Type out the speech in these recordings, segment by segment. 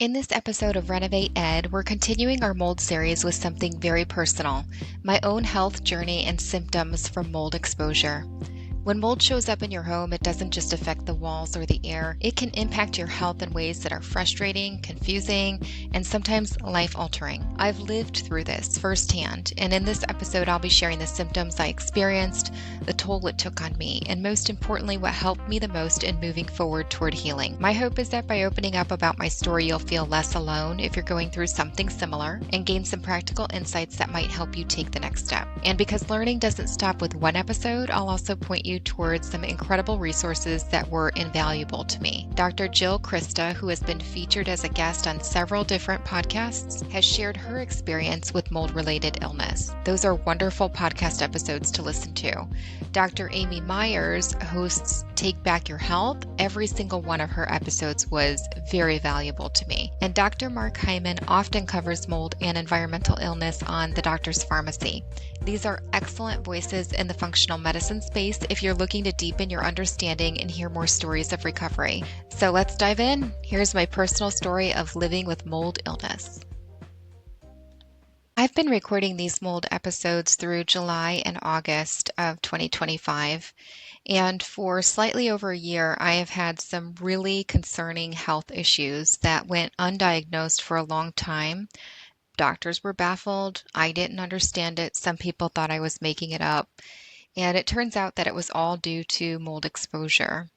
In this episode of Renovate Ed, we're continuing our mold series with something very personal, my own health journey and symptoms from mold exposure. When mold shows up in your home, it doesn't just affect the walls or the air. It can impact your health in ways that are frustrating, confusing, and sometimes life-altering. I've lived through this firsthand, and in this episode, I'll be sharing the symptoms I experienced, the toll it took on me, and most importantly, what helped me the most in moving forward toward healing. My hope is that by opening up about my story, you'll feel less alone if you're going through something similar and gain some practical insights that might help you take the next step. And because learning doesn't stop with one episode, I'll also point you towards some incredible resources that were invaluable to me. Dr. Crista, who has been featured as a guest on several different podcasts, has shared her experience with mold-related illness. Those are wonderful podcast episodes to listen to. Dr. Amy Myers hosts Take Back Your Health. Every single one of her episodes was very valuable to me. And Dr. Mark Hyman often covers mold and environmental illness on The Doctor's Pharmacy. These are excellent voices in the functional medicine space if you're looking to deepen your understanding and hear more stories of recovery. So let's dive in. Here's my personal story of living with mold illness. I've been recording these mold episodes through July and August of 2025. And for slightly over a year, I have had some really concerning health issues that went undiagnosed for a long time. Doctors were baffled. I didn't understand it. Some people thought I was making it up. And it turns out that it was all due to mold exposure.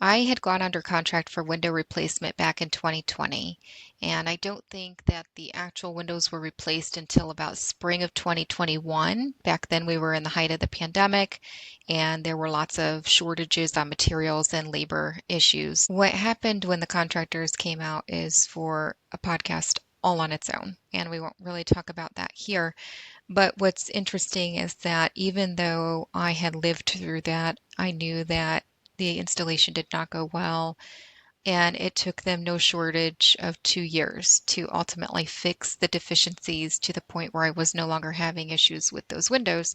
I had gone under contract for window replacement back in 2020, and I don't think that the actual windows were replaced until about spring of 2021. Back then we were in the height of the pandemic, and there were lots of shortages on materials and labor issues. What happened when the contractors came out is for a podcast all on its own, and we won't really talk about that here. But what's interesting is that even though I had lived through that, I knew that the installation did not go well, and it took them no shortage of 2 years to ultimately fix the deficiencies to the point where I was no longer having issues with those windows.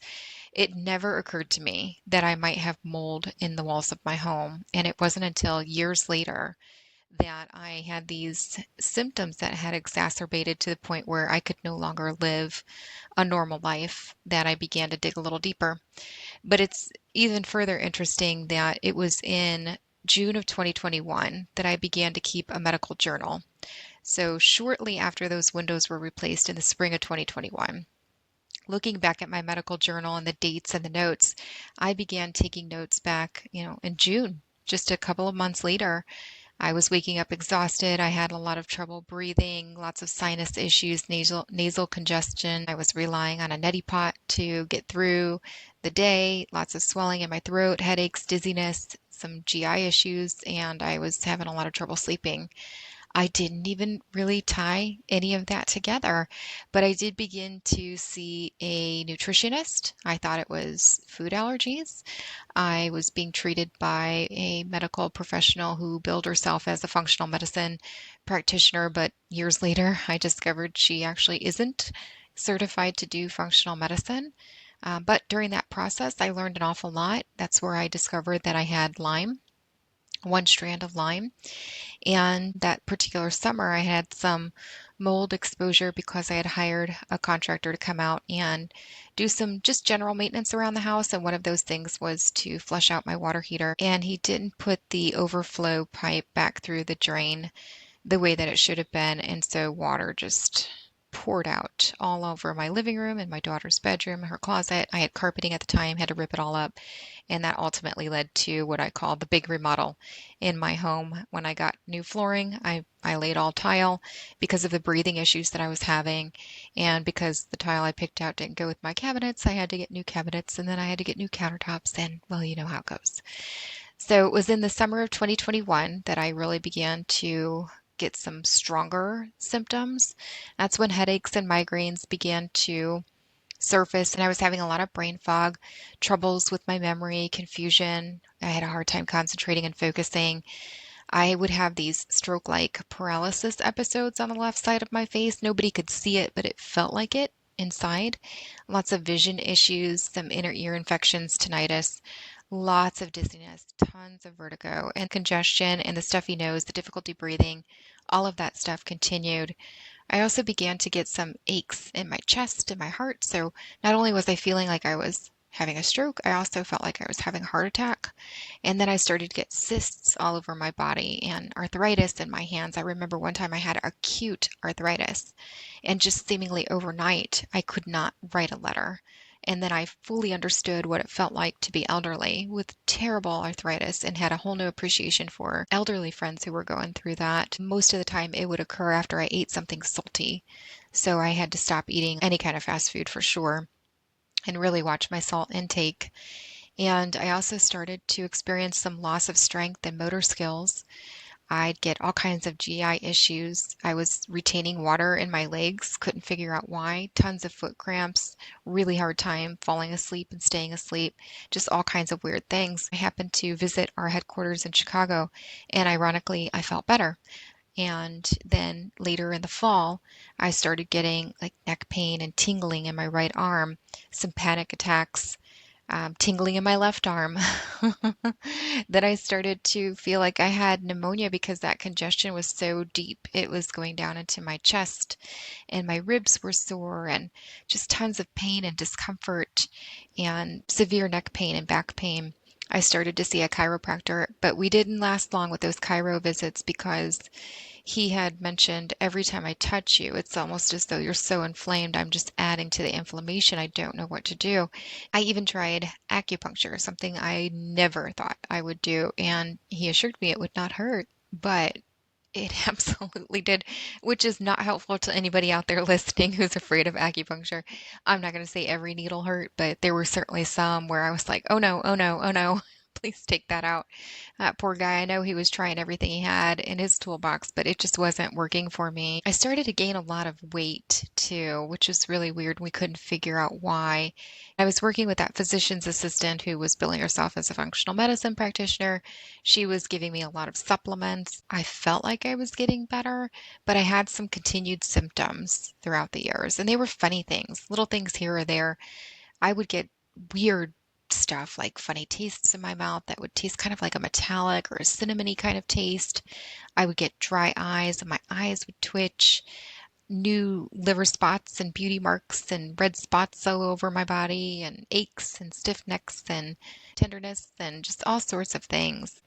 It never occurred to me that I might have mold in the walls of my home, and it wasn't until years later that I had these symptoms that had exacerbated to the point where I could no longer live a normal life that I began to dig a little deeper. But it's even further interesting that it was in June of 2021 that I began to keep a medical journal. So shortly after those windows were replaced in the spring of 2021, looking back at my medical journal and the dates and the notes, I began taking notes back, in June, just a couple of months later. I was waking up exhausted. I had a lot of trouble breathing, lots of sinus issues, nasal congestion. I was relying on a neti pot to get through the day, lots of swelling in my throat, headaches, dizziness, some GI issues, and I was having a lot of trouble sleeping. I didn't even really tie any of that together, but I did begin to see a nutritionist. I thought it was food allergies. I was being treated by a medical professional who billed herself as a functional medicine practitioner, but years later I discovered she actually isn't certified to do functional medicine. But during that process, I learned an awful lot. That's where I discovered that I had Lyme, one strand of Lyme. And that particular summer, I had some mold exposure because I had hired a contractor to come out and do some just general maintenance around the house. And one of those things was to flush out my water heater. And he didn't put the overflow pipe back through the drain the way that it should have been. And so water just poured out all over my living room and my daughter's bedroom, her closet. I had carpeting at the time, had to rip it all up. And that ultimately led to what I call the big remodel in my home. When I got new flooring, I laid all tile because of the breathing issues that I was having. And because the tile I picked out didn't go with my cabinets, I had to get new cabinets, and then I had to get new countertops, and well, you know how it goes. So it was in the summer of 2021 that I really began to get some stronger symptoms. That's when headaches and migraines began to surface, and I was having a lot of brain fog, troubles with my memory, confusion. I had a hard time concentrating and focusing. I would have these stroke-like paralysis episodes on the left side of my face. Nobody could see it, but it felt like it inside. Lots of vision issues, some inner ear infections, tinnitus, lots of dizziness, tons of vertigo and congestion and the stuffy nose, the difficulty breathing, All of that stuff continued. I also began to get some aches in my chest and my heart. So not only was I feeling like I was having a stroke, I also felt like I was having a heart attack. And then I started to get cysts all over my body and arthritis in my hands. I remember one time I had acute arthritis, and just seemingly overnight, I could not write a letter. And then I fully understood what it felt like to be elderly with terrible arthritis and had a whole new appreciation for elderly friends who were going through that. Most of the time, it would occur after I ate something salty. So I had to stop eating any kind of fast food for sure and really watch my salt intake. And I also started to experience some loss of strength and motor skills. I'd get all kinds of GI issues. I was retaining water in my legs, couldn't figure out why. Tons of foot cramps, really hard time falling asleep and staying asleep, just all kinds of weird things. I happened to visit our headquarters in Chicago, and ironically, I felt better. And then later in the fall, I started getting like neck pain and tingling in my right arm, some panic attacks, tingling in my left arm. Then I started to feel like I had pneumonia because that congestion was so deep. It was going down into my chest, and my ribs were sore, and just tons of pain and discomfort, and severe neck pain and back pain. I started to see a chiropractor, but we didn't last long with those chiro visits because he had mentioned every time I touch you, it's almost as though you're so inflamed. I'm just adding to the inflammation. I don't know what to do. I even tried acupuncture, something I never thought I would do, and he assured me it would not hurt, but it absolutely did, which is not helpful to anybody out there listening who's afraid of acupuncture. I'm not going to say every needle hurt, but there were certainly some where I was like, oh no, oh no, oh no, please take that out. That poor guy, I know he was trying everything he had in his toolbox, but it just wasn't working for me. I started to gain a lot of weight too, which is really weird. We couldn't figure out why. I was working with that physician's assistant who was billing herself as a functional medicine practitioner. She was giving me a lot of supplements. I felt like I was getting better, but I had some continued symptoms throughout the years, and they were funny things, little things here or there. I would get weird stuff like funny tastes in my mouth that would taste kind of like a metallic or a cinnamony kind of taste. I would get dry eyes and my eyes would twitch, new liver spots and beauty marks and red spots all over my body, and aches and stiff necks and tenderness and just all sorts of things.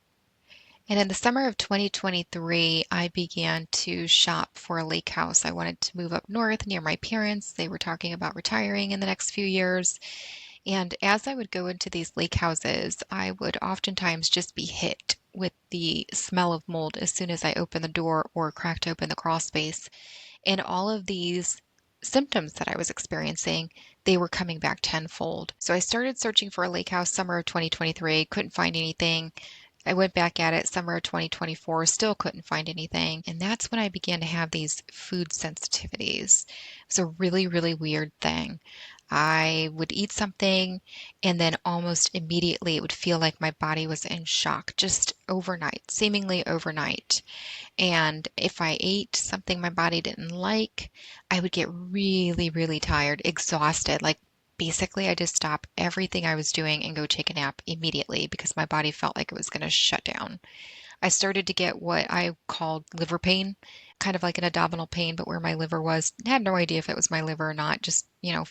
And in the summer of 2023, I began to shop for a lake house. I wanted to move up north near my parents. They were talking about retiring in the next few years. And as I would go into these lake houses, I would oftentimes just be hit with the smell of mold as soon as I opened the door or cracked open the crawl space. And all of these symptoms that I was experiencing, they were coming back tenfold. So I started searching for a lake house summer of 2023, couldn't find anything. I went back at it summer of 2024, still couldn't find anything. And that's when I began to have these food sensitivities. It was a really, really weird thing. I would eat something, and then almost immediately it would feel like my body was in shock, just overnight, seemingly overnight. And if I ate something my body didn't like, I would get really, really tired, exhausted. Like basically, I just stop everything I was doing and go take a nap immediately because my body felt like it was going to shut down. I started to get what I called liver pain, kind of like an abdominal pain, but where my liver was. I had no idea if it was my liver or not, just,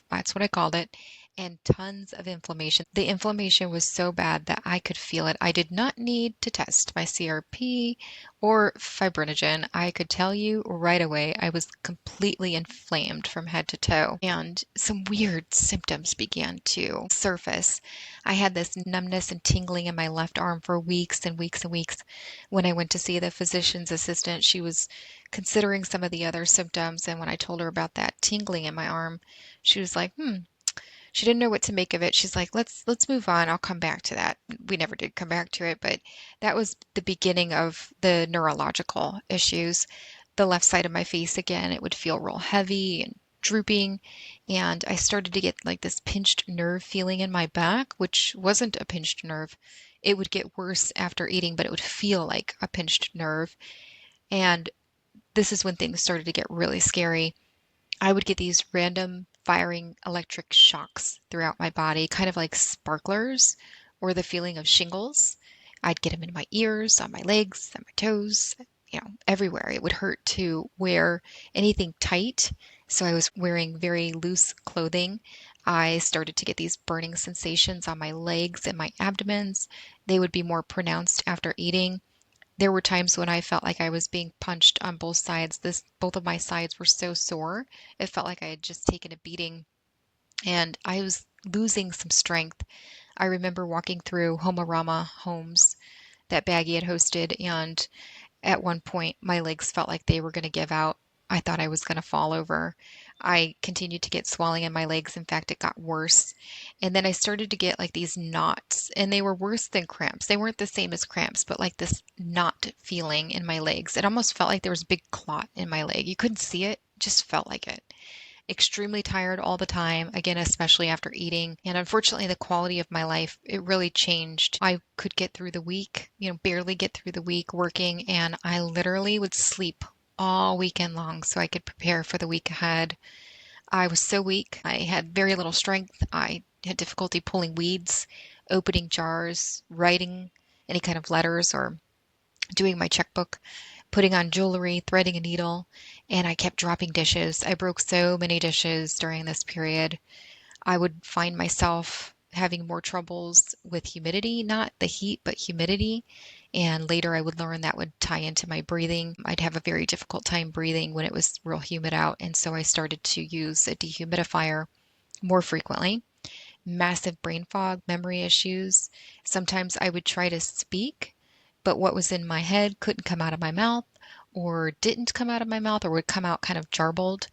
that's what I called it. And tons of inflammation. The inflammation was so bad that I could feel it. I did not need to test my CRP or fibrinogen. I could tell you right away I was completely inflamed from head to toe. And some weird symptoms began to surface. I had this numbness and tingling in my left arm for weeks and weeks and weeks. When I went to see the physician's assistant, she was considering some of the other symptoms, and when I told her about that tingling in my arm, she was like, she didn't know what to make of it. She's like, let's move on. I'll come back to that. We never did come back to it, but that was the beginning of the neurological issues. The left side of my face again, it would feel real heavy and drooping, and I started to get like this pinched nerve feeling in my back, which wasn't a pinched nerve. It would get worse after eating, but it would feel like a pinched nerve. And this is when things started to get really scary. I would get these random firing electric shocks throughout my body, kind of like sparklers or the feeling of shingles. I'd get them in my ears, on my legs, on my toes. everywhere. It would hurt to wear anything tight. So I was wearing very loose clothing. I started to get these burning sensations on my legs and my abdomens. They would be more pronounced after eating. There were times when I felt like I was being punched on both sides. Both of my sides were so sore. It felt like I had just taken a beating and I was losing some strength. I remember walking through Homerama Homes that Baggy had hosted, and at one point my legs felt like they were going to give out. I thought I was going to fall over. I continued to get swelling in my legs. In fact, it got worse. And then I started to get like these knots, and they were worse than cramps. They weren't the same as cramps, but like this knot feeling in my legs. It almost felt like there was a big clot in my leg. You couldn't see it, just felt like it. Extremely tired all the time, again, especially after eating. And unfortunately, the quality of my life, it really changed. I could get through the week, barely get through the week working, and I literally would sleep all weekend long so I could prepare for the week ahead. I was so weak. I had very little strength. I had difficulty pulling weeds, opening jars, writing any kind of letters, or doing my checkbook, putting on jewelry, threading a needle, and I kept dropping dishes. I broke so many dishes during this period. I would find myself having more troubles with humidity, not the heat, but humidity. And later I would learn that would tie into my breathing. I'd have a very difficult time breathing when it was real humid out. And so I started to use a dehumidifier more frequently. Massive brain fog, memory issues. Sometimes I would try to speak, but what was in my head couldn't come out of my mouth or didn't come out of my mouth or would come out kind of jarbled,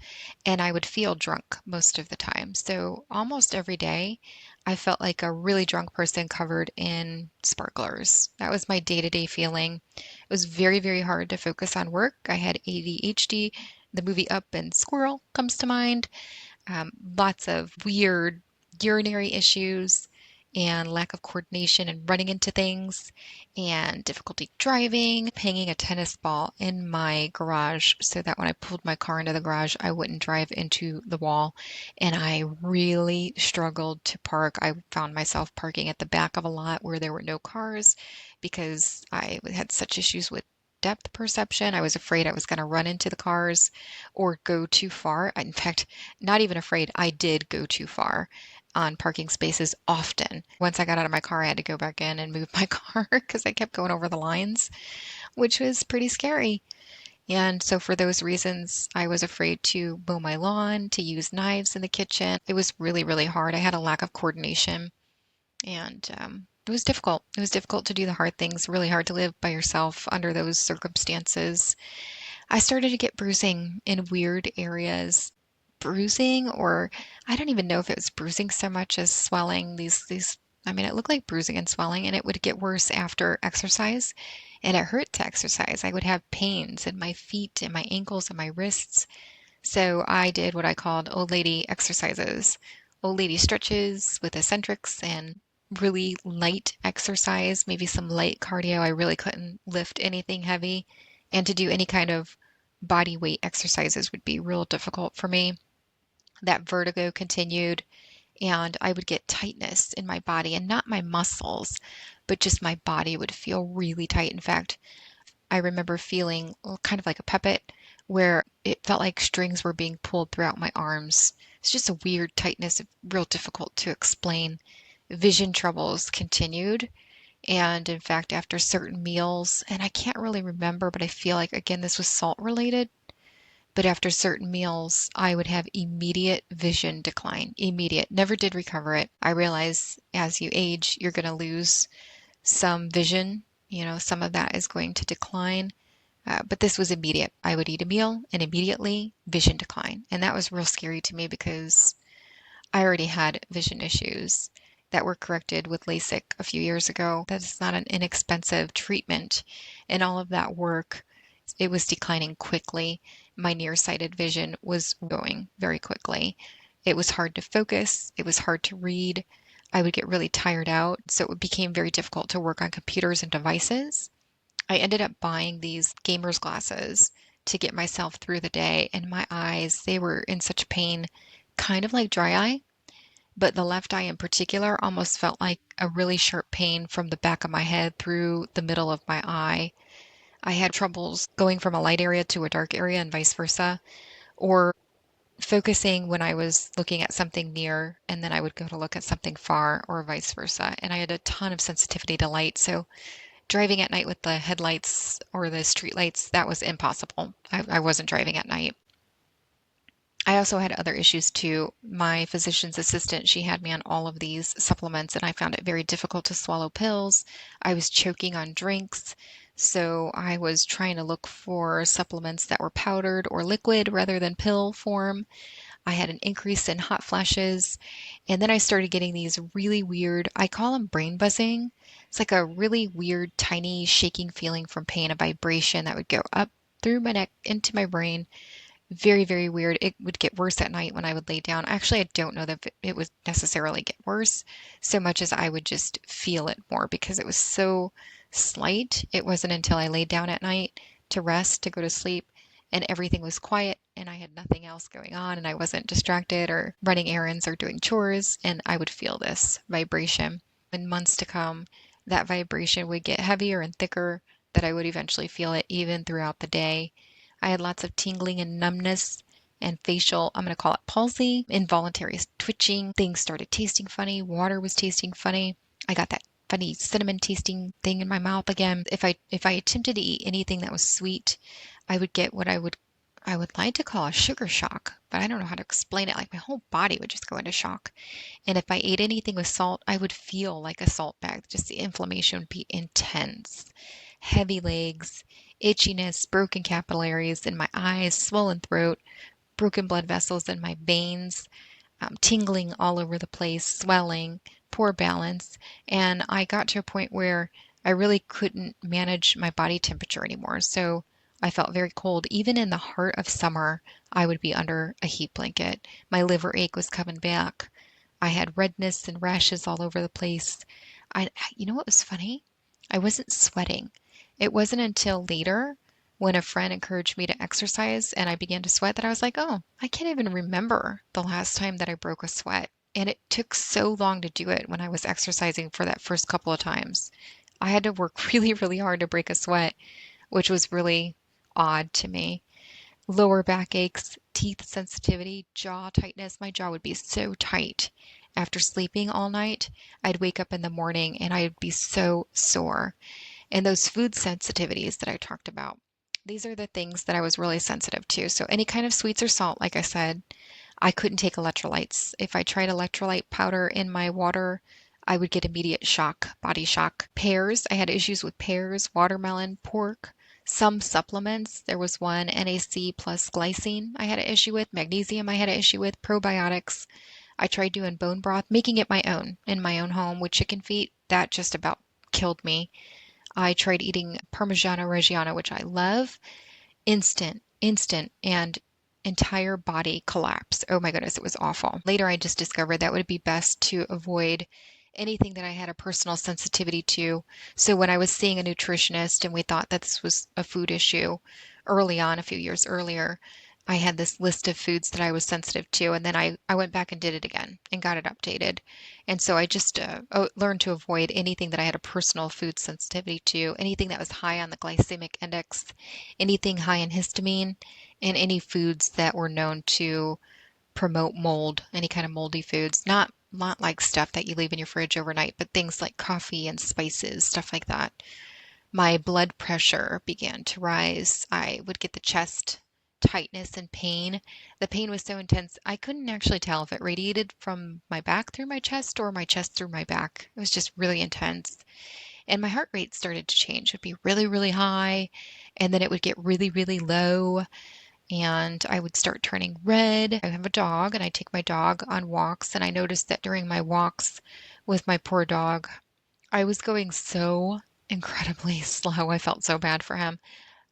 and I would feel drunk most of the time. So almost every day, I felt like a really drunk person covered in sparklers. That was my day-to-day feeling. It was very, very hard to focus on work. I had ADHD. The movie Up and Squirrel comes to mind. Lots of weird urinary issues and lack of coordination and running into things and difficulty driving, hanging a tennis ball in my garage so that when I pulled my car into the garage, I wouldn't drive into the wall. And I really struggled to park. I found myself parking at the back of a lot where there were no cars because I had such issues with depth perception. I was afraid I was going to run into the cars or go too far. In fact, not even afraid, I did go too far on parking spaces often. Once I got out of my car, I had to go back in and move my car because I kept going over the lines, which was pretty scary. And so for those reasons, I was afraid to mow my lawn, to use knives in the kitchen. It was really, really hard. I had a lack of coordination, and it was difficult. It was difficult to do the hard things, really hard to live by yourself under those circumstances. I started to get bruising in weird areas. Bruising, or I don't even know if it was bruising so much as swelling. I mean, it looked like bruising and swelling, and it would get worse after exercise. And it hurt to exercise. I would have pains in my feet and my ankles and my wrists. So I did what I called old lady exercises, old lady stretches with eccentrics and really light exercise, maybe some light cardio. I really couldn't lift anything heavy. And to do any kind of body weight exercises would be real difficult for me. That vertigo continued, and I would get tightness in my body, and not my muscles, but just my body would feel really tight. In fact, I remember feeling kind of like a puppet where it felt like strings were being pulled throughout my arms. It's just a weird tightness, real difficult to explain. Vision troubles continued. And in fact, after certain meals, and I can't really remember, but I feel like, again, this was salt related. But after certain meals, I would have immediate vision decline. Immediate. Never did recover it. I realize as you age, you're going to lose some vision. Some of that is going to decline. But this was immediate. I would eat a meal and immediately vision decline. And that was real scary to me because I already had vision issues that were corrected with LASIK a few years ago. That is not an inexpensive treatment. And all of that work, it was declining quickly. My nearsighted vision was going very quickly. It was hard to focus. It was hard to read. I would get really tired out. So it became very difficult to work on computers and devices. I ended up buying these gamer's glasses to get myself through the day, and my eyes, they were in such pain, kind of like dry eye, but the left eye in particular almost felt like a really sharp pain from the back of my head through the middle of my eye. I had troubles going from a light area to a dark area and vice versa, or focusing when I was looking at something near and then I would go to look at something far or vice versa. And I had a ton of sensitivity to light. So driving at night with the headlights or the street lights, that was impossible. I wasn't driving at night. I also had other issues too. My physician's assistant, she had me on all of these supplements, and I found it very difficult to swallow pills. I was choking on drinks. So I was trying to look for supplements that were powdered or liquid rather than pill form. I had an increase in hot flashes. And then I started getting these really weird, I call them brain buzzing. It's like a really weird, tiny shaking feeling from pain, a vibration that would go up through my neck into my brain. Very, very weird. It would get worse at night when I would lay down. Actually, I don't know that it would necessarily get worse so much as I would just feel it more because it was so slight. It wasn't until I laid down at night to rest, to go to sleep, and everything was quiet and I had nothing else going on and I wasn't distracted or running errands or doing chores, and I would feel this vibration. In months to come, that vibration would get heavier and thicker, that I would eventually feel it even throughout the day. I had lots of tingling and numbness and facial, I'm going to call it palsy, involuntary twitching. Things started tasting funny. Water was tasting funny. I got that funny cinnamon tasting thing in my mouth again. If I attempted to eat anything that was sweet, I would get what I would like to call a sugar shock, but I don't know how to explain it. Like my whole body would just go into shock. And if I ate anything with salt, I would feel like a salt bag. Just the inflammation would be intense. Heavy legs, itchiness, broken capillaries in my eyes, swollen throat, broken blood vessels in my veins, tingling all over the place, swelling, poor balance. And I got to a point where I really couldn't manage my body temperature anymore. So I felt very cold. Even in the heart of summer, I would be under a heat blanket. My liver ache was coming back. I had redness and rashes all over the place. You know what was funny? I wasn't sweating. It wasn't until later when a friend encouraged me to exercise and I began to sweat that I was like, oh, I can't even remember the last time that I broke a sweat. And it took so long to do it when I was exercising for that first couple of times. I had to work really, really hard to break a sweat, which was really odd to me. Lower back aches, teeth sensitivity, jaw tightness. My jaw would be so tight. After sleeping all night, I'd wake up in the morning and I'd be so sore. And those food sensitivities that I talked about, these are the things that I was really sensitive to. So any kind of sweets or salt, like I said, I couldn't take electrolytes. If I tried electrolyte powder in my water, I would get immediate shock, body shock. Pears, I had issues with pears, watermelon, pork. Some supplements, there was one, NAC plus glycine I had an issue with, magnesium I had an issue with, probiotics. I tried doing bone broth, making it my own in my own home with chicken feet. That just about killed me. I tried eating Parmigiano Reggiano, which I love. Instant, and entire body collapse. Oh my goodness, it was awful. Later, I just discovered that would be best to avoid anything that I had a personal sensitivity to. So when I was seeing a nutritionist and we thought that this was a food issue early on, a few years earlier, I had this list of foods that I was sensitive to, and then I went back and did it again and got it updated. And so I just learned to avoid anything that I had a personal food sensitivity to, anything that was high on the glycemic index, anything high in histamine, and any foods that were known to promote mold, any kind of moldy foods, not like stuff that you leave in your fridge overnight, but things like coffee and spices, stuff like that. My blood pressure began to rise. I would get the chest tightness and pain. The pain was so intense, I couldn't actually tell if it radiated from my back through my chest or my chest through my back. It was just really intense. And my heart rate started to change. It would be really, really high, and then it would get really, really low, and I would start turning red. I have a dog, and I take my dog on walks, and I noticed that during my walks with my poor dog, I was going so incredibly slow. I felt so bad for him.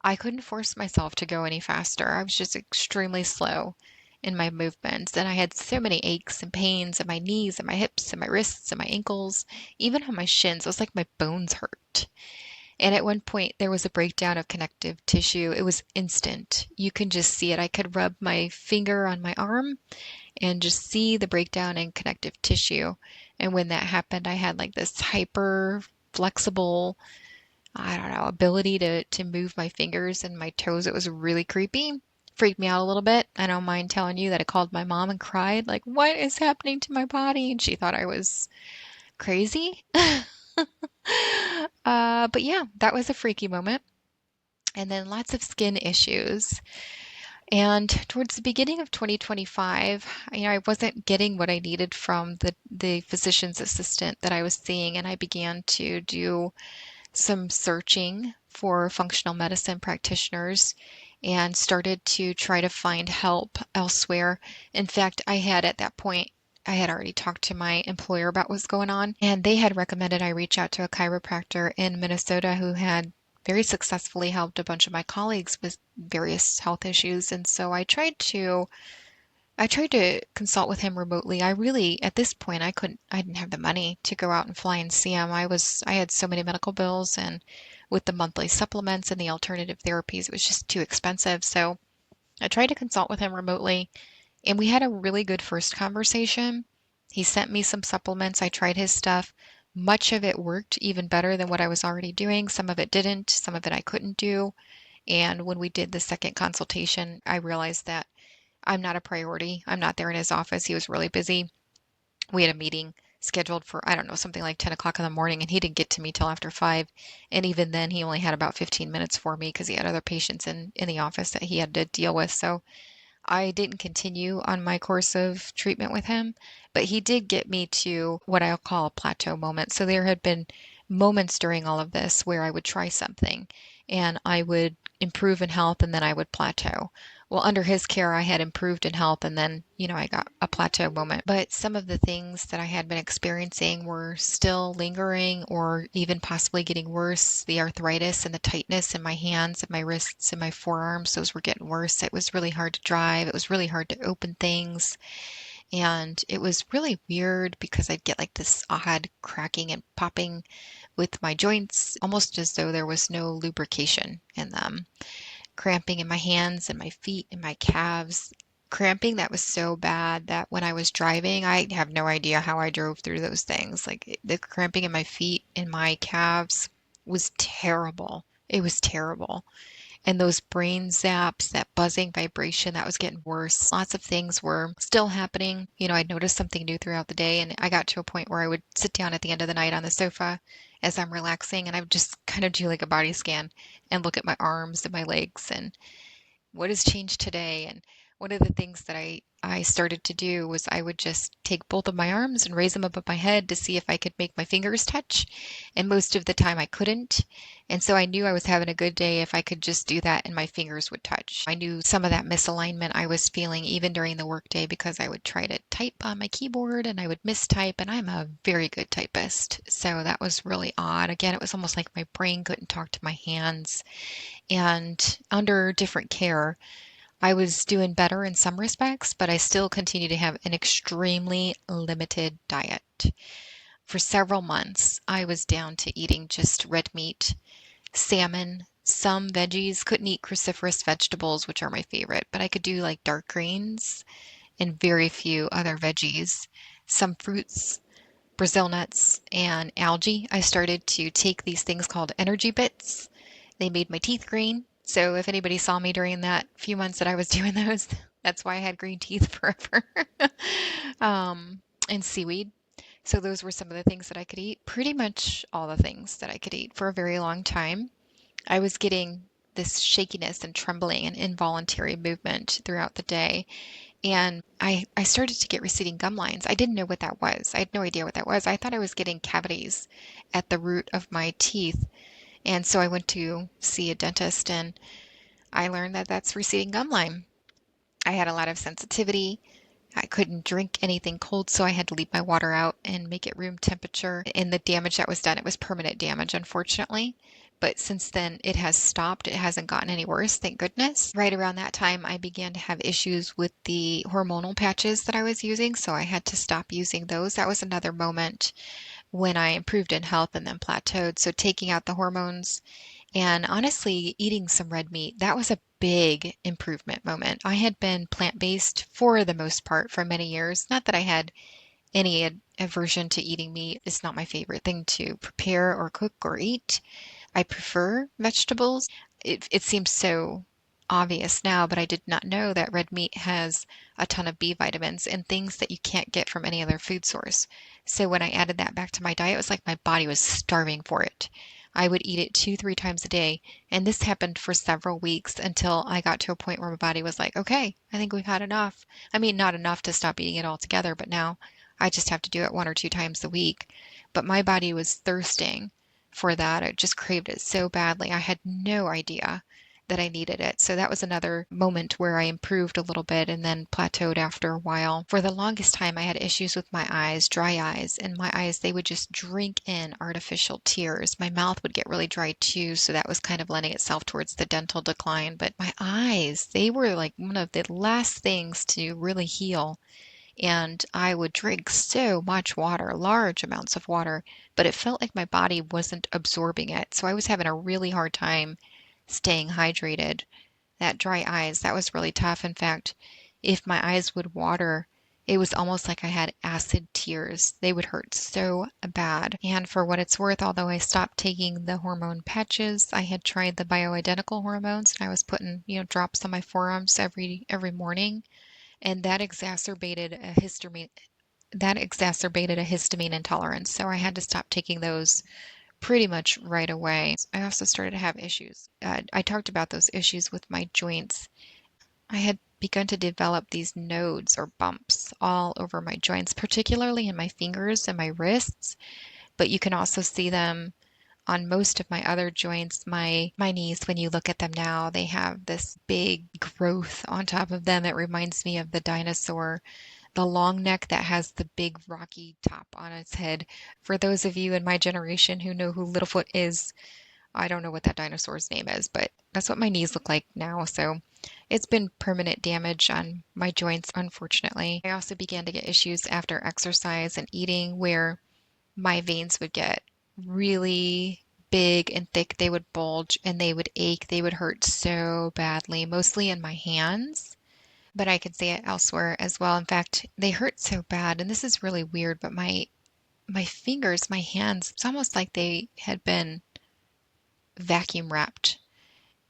I couldn't force myself to go any faster. I was just extremely slow in my movements, and I had so many aches and pains in my knees and my hips and my wrists and my ankles, even on my shins. It was like my bones hurt. And at one point, there was a breakdown of connective tissue. It was instant. You can just see it. I could rub my finger on my arm and just see the breakdown in connective tissue. And when that happened, I had like this hyper flexible I don't know, ability to move my fingers and my toes. It was really creepy. Freaked me out a little bit. I don't mind telling you that I called my mom and cried, like, what is happening to my body? And she thought I was crazy. But yeah, that was a freaky moment. And then lots of skin issues. And towards the beginning of 2025, I wasn't getting what I needed from the physician's assistant that I was seeing, and I began to do some searching for functional medicine practitioners and started to try to find help elsewhere. In fact, at that point, I had already talked to my employer about what's going on, and they had recommended I reach out to a chiropractor in Minnesota who had very successfully helped a bunch of my colleagues with various health issues. And so I tried to consult with him remotely. I really, at this point, I didn't have the money to go out and fly and see him. I had so many medical bills, and with the monthly supplements and the alternative therapies, it was just too expensive. So I tried to consult with him remotely, and we had a really good first conversation. He sent me some supplements. I tried his stuff. Much of it worked even better than what I was already doing. Some of it didn't. Some of it I couldn't do. And when we did the second consultation, I realized that I'm not a priority. I'm not there in his office. He was really busy. We had a meeting scheduled for, I don't know, something like 10 o'clock in the morning, and he didn't get to me till after 5. And even then, he only had about 15 minutes for me because he had other patients in the office that he had to deal with. So I didn't continue on my course of treatment with him, but he did get me to what I'll call a plateau moment. So there had been moments during all of this where I would try something and I would improve in health and then I would plateau. Well, under his care, I had improved in health and then, I got a plateau moment. But some of the things that I had been experiencing were still lingering or even possibly getting worse. The arthritis and the tightness in my hands and my wrists and my forearms, those were getting worse. It was really hard to drive. It was really hard to open things. And it was really weird because I'd get like this odd cracking and popping with my joints, almost as though there was no lubrication in them. Cramping in my hands and my feet and my calves. Cramping that was so bad that when I was driving, I have no idea how I drove through those things. Like the cramping in my feet and my calves was terrible. It was terrible. And those brain zaps, that buzzing vibration, that was getting worse. Lots of things were still happening. I'd noticed something new throughout the day, and I got to a point where I would sit down at the end of the night on the sofa as I'm relaxing, and I would just kind of do like a body scan and look at my arms and my legs and what has changed today. And one of the things that I started to do was I would just take both of my arms and raise them above my head to see if I could make my fingers touch. And most of the time I couldn't. And so I knew I was having a good day if I could just do that and my fingers would touch. I knew some of that misalignment I was feeling even during the workday because I would try to type on my keyboard and I would mistype, and I'm a very good typist. So that was really odd. Again, it was almost like my brain couldn't talk to my hands. And under different care, I was doing better in some respects, but I still continue to have an extremely limited diet. For several months, I was down to eating just red meat, salmon, some veggies. Couldn't eat cruciferous vegetables, which are my favorite, but I could do like dark greens and very few other veggies, some fruits, Brazil nuts, and algae. I started to take these things called energy bits. They made my teeth green. So if anybody saw me during that few months that I was doing those, that's why I had green teeth forever. um, and seaweed. So those were some of the things that I could eat. Pretty much all the things that I could eat for a very long time. I was getting this shakiness and trembling and involuntary movement throughout the day. And I started to get receding gum lines. I didn't know what that was. I had no idea what that was. I thought I was getting cavities at the root of my teeth. And so I went to see a dentist and I learned that that's receding gum line. I had a lot of sensitivity. I couldn't drink anything cold, so I had to leave my water out and make it room temperature. And the damage that was done, it was permanent damage, unfortunately. But since then, it has stopped. It hasn't gotten any worse, thank goodness. Right around that time, I began to have issues with the hormonal patches that I was using, so I had to stop using those. That was another moment when I improved in health and then plateaued. So taking out the hormones and honestly eating some red meat, that was a big improvement moment. I had been plant-based for the most part for many years. Not that I had any aversion to eating meat. It's not my favorite thing to prepare or cook or eat. I prefer vegetables. It seems so obvious now, but I did not know that red meat has a ton of B vitamins and things that you can't get from any other food source. So when I added that back to my diet, it was like my body was starving for it. I would eat it 2, 3 times a day. And this happened for several weeks until I got to a point where my body was like, okay, I think we've had enough. I mean, not enough to stop eating it altogether, but now I just have to do it 1 or 2 times a week. But my body was thirsting for that. I just craved it so badly. I had no idea that I needed it. So that was another moment where I improved a little bit and then plateaued after a while. For the longest time, I had issues with my eyes, dry eyes, and my eyes, they would just drink in artificial tears. My mouth would get really dry too, so that was kind of lending itself towards the dental decline. But my eyes, they were like one of the last things to really heal. And I would drink so much water, large amounts of water, but it felt like my body wasn't absorbing it. So I was having a really hard time staying hydrated. That dry eyes, that was really tough. In fact, if my eyes would water, it was almost like I had acid tears. They would hurt so bad. And for what it's worth, although I stopped taking the hormone patches, I had tried the bioidentical hormones and I was putting, drops on my forearms every morning, and that exacerbated a histamine intolerance. So I had to stop taking those pretty much right away. I also started to have issues. I talked about those issues with my joints. I had begun to develop these nodes or bumps all over my joints, particularly in my fingers and my wrists, but you can also see them on most of my other joints. My knees, when you look at them now, they have this big growth on top of them. It reminds me of the dinosaur, the long neck that has the big rocky top on its head. For those of you in my generation who know who Littlefoot is, I don't know what that dinosaur's name is, but that's what my knees look like now. So it's been permanent damage on my joints, unfortunately. I also began to get issues after exercise and eating where my veins would get really big and thick. They would bulge and they would ache. They would hurt so badly, mostly in my hands, but I could see it elsewhere as well. In fact, they hurt so bad, and this is really weird, but my fingers, my hands, it's almost like they had been vacuum wrapped,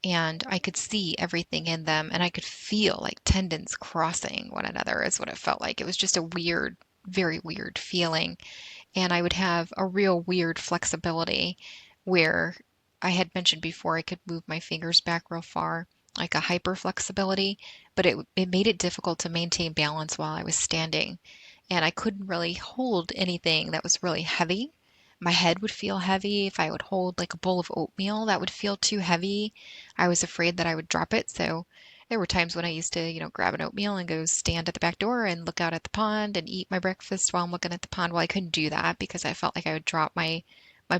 and I could see everything in them, and I could feel like tendons crossing one another is what it felt like. It was just a weird, very weird feeling. And I would have a real weird flexibility where I had mentioned before I could move my fingers back real far, like a hyper flexibility, but it made it difficult to maintain balance while I was standing. And I couldn't really hold anything that was really heavy. My head would feel heavy. If I would hold like a bowl of oatmeal, that would feel too heavy. I was afraid that I would drop it. So there were times when I used to, grab an oatmeal and go stand at the back door and look out at the pond and eat my breakfast while I'm looking at the pond. Well, I couldn't do that because I felt like I would drop my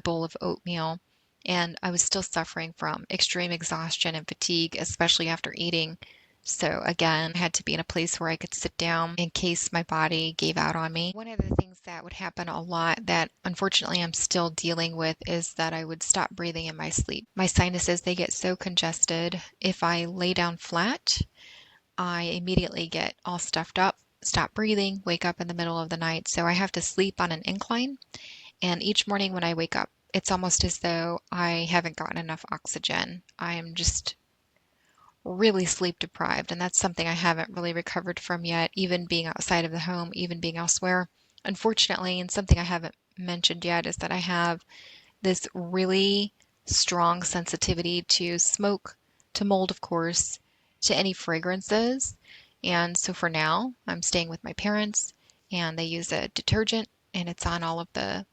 bowl of oatmeal. And I was still suffering from extreme exhaustion and fatigue, especially after eating. So again, I had to be in a place where I could sit down in case my body gave out on me. One of the things that would happen a lot that unfortunately I'm still dealing with is that I would stop breathing in my sleep. My sinuses, they get so congested. If I lay down flat, I immediately get all stuffed up, stop breathing, wake up in the middle of the night. So I have to sleep on an incline. And each morning when I wake up, it's almost as though I haven't gotten enough oxygen. I am just really sleep deprived, and that's something I haven't really recovered from yet, even being outside of the home, even being elsewhere. Unfortunately, and something I haven't mentioned yet is that I have this really strong sensitivity to smoke, to mold, of course, to any fragrances. And so for now, I'm staying with my parents, and they use a detergent, and it's on all of the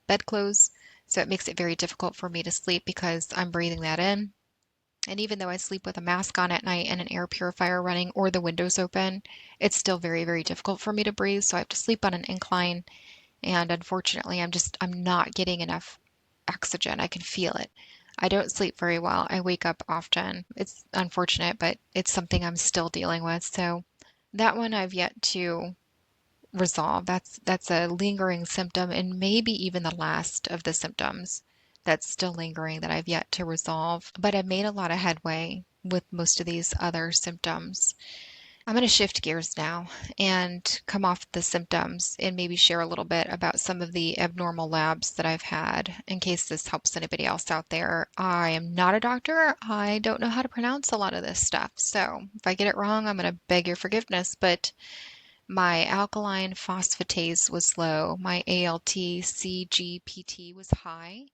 bedclothes. So it makes it very difficult for me to sleep because I'm breathing that in. And even though I sleep with a mask on at night and an air purifier running or the windows open, it's still very, very difficult for me to breathe. So I have to sleep on an incline. And unfortunately, I'm not getting enough oxygen. I can feel it. I don't sleep very well. I wake up often. It's unfortunate, but it's something I'm still dealing with. So that one I've yet to resolve. That's a lingering symptom and maybe even the last of the symptoms that's still lingering that I've yet to resolve. But I've made a lot of headway with most of these other symptoms. I'm going to shift gears now and come off the symptoms and maybe share a little bit about some of the abnormal labs that I've had in case this helps anybody else out there. I am not a doctor. I don't know how to pronounce a lot of this stuff. So if I get it wrong, I'm going to beg your forgiveness. But my alkaline phosphatase was low. My ALT CGPT was high.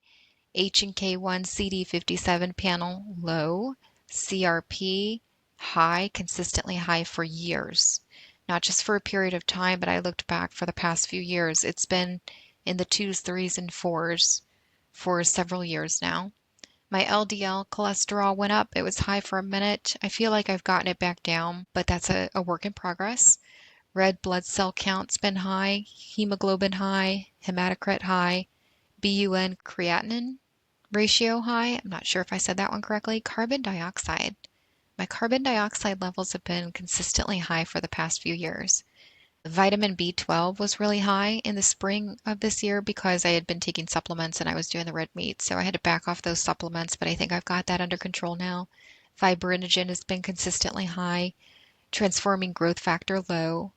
H and K1 CD57 panel low, CRP high, consistently high for years. Not just for a period of time, but I looked back for the past few years. It's been in the 2s, 3s, and 4s for several years now. My LDL cholesterol went up. It was high for a minute. I feel like I've gotten it back down, but that's a work in progress. Red blood cell count's been high, hemoglobin high, hematocrit high, BUN creatinine ratio high. I'm not sure if I said that one correctly. Carbon dioxide. My carbon dioxide levels have been consistently high for the past few years. Vitamin B12 was really high in the spring of this year because I had been taking supplements and I was doing the red meat. So I had to back off those supplements, but I think I've got that under control now. Fibrinogen has been consistently high. Transforming growth factor low.